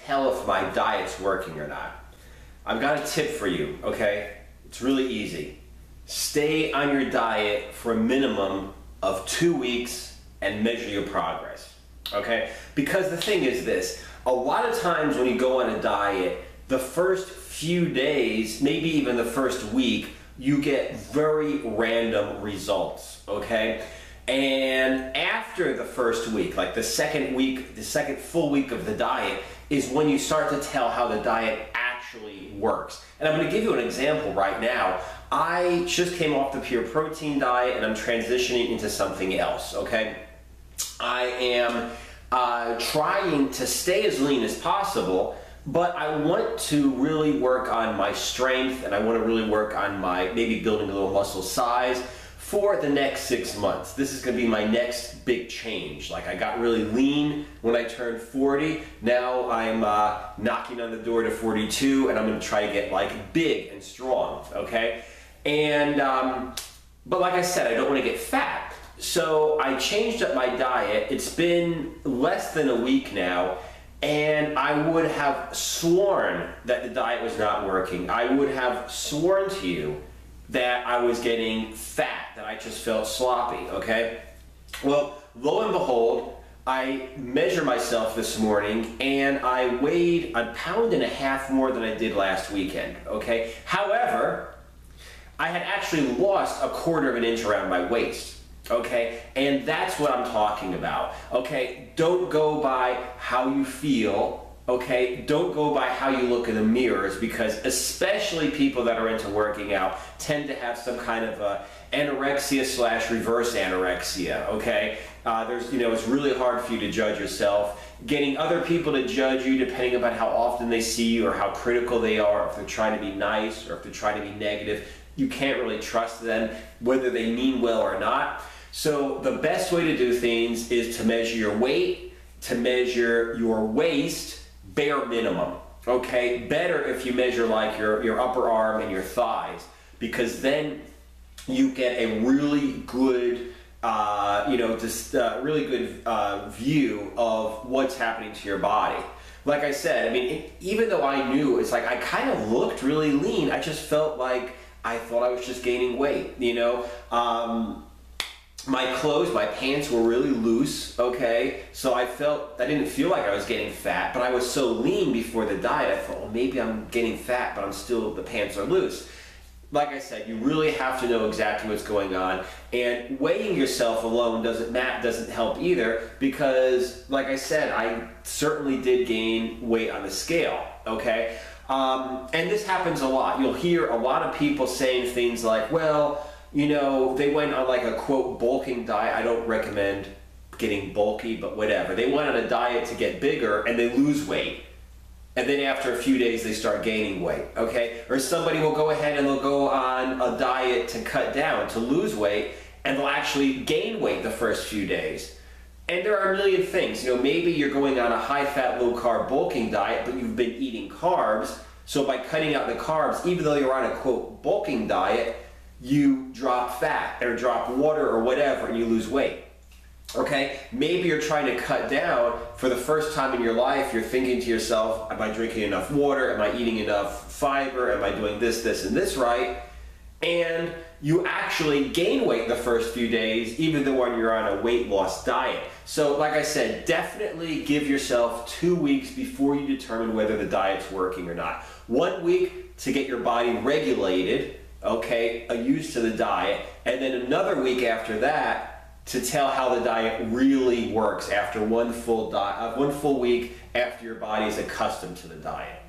tell if my diet's working or not? I've got a tip for you, okay? It's really easy. Stay on your diet for a minimum of 2 weeks and measure your progress, okay? Because the thing is this, a lot of times when you go on a diet, the first few days, maybe even the first week, you get very random results, okay? And after the first week, like the second week, the second full week of the diet, is when you start to tell how the diet actually works. And I'm going to give you an example right now. I just came off the pure protein diet and I'm transitioning into something else, okay? I am trying to stay as lean as possible, but I want to really work on my strength and I want to really work on my, maybe building a little muscle size for the next 6 months. This is going to be my next big change. Like, I got really lean when I turned 40. Now I'm knocking on the door to 42 and I'm going to try to get like big and strong, okay? And, but like I said, I don't want to get fat. So I changed up my diet. It's been less than a week now, and I would have sworn that the diet was not working. I would have sworn to you that I was getting fat, that I just felt sloppy, okay? Well, lo and behold, I measured myself this morning and I weighed 1.5 pounds more than I did last weekend, okay? However, I had actually lost 1/4 inch around my waist, okay? And that's what I'm talking about, okay? Don't go by how you feel, okay? Don't go by how you look in the mirrors, because especially people that are into working out tend to have some kind of anorexia / reverse anorexia, okay? It's really hard for you to judge yourself. Getting other people to judge you depending upon how often they see you or how critical they are, if they're trying to be nice or if they're trying to be negative, you can't really trust them, whether they mean well or not. So the best way to do things is to measure your weight, to measure your waist, bare minimum, okay? Better if you measure like your upper arm and your thighs, because then you get a really good, really good view of what's happening to your body. Like I said, I mean, even though I knew, it's like I kind of looked really lean, I just felt like I thought I was just gaining weight, you know? My clothes, my pants were really loose, okay? So I didn't feel like I was getting fat, but I was so lean before the diet, I thought, well, maybe I'm getting fat, but the pants are loose. Like I said, you really have to know exactly what's going on, and weighing yourself alone doesn't help either, because, like I said, I certainly did gain weight on the scale, okay? And this happens a lot. You'll hear a lot of people saying things like, well, you know, they went on like a quote bulking diet. I don't recommend getting bulky, but whatever. They went on a diet to get bigger and they lose weight. And then after a few days they start gaining weight, okay? Or somebody will go ahead and they'll go on a diet to cut down, to lose weight, and they'll actually gain weight the first few days. And there are a million things. You know, maybe you're going on a high-fat, low-carb bulking diet, but you've been eating carbs. So by cutting out the carbs, even though you're on a quote bulking diet, you drop fat or drop water or whatever and you lose weight, okay? Maybe you're trying to cut down for the first time in your life. You're thinking to yourself, am I drinking enough water? Am I eating enough fiber? Am I doing this, this, and this right? And you actually gain weight the first few days, even though when you're on a weight loss diet. So like I said, definitely give yourself 2 weeks before you determine whether the diet's working or not. 1 week to get your body regulated, okay, used to the diet, and then another week after that to tell how the diet really works after one full week after your body is accustomed to the diet.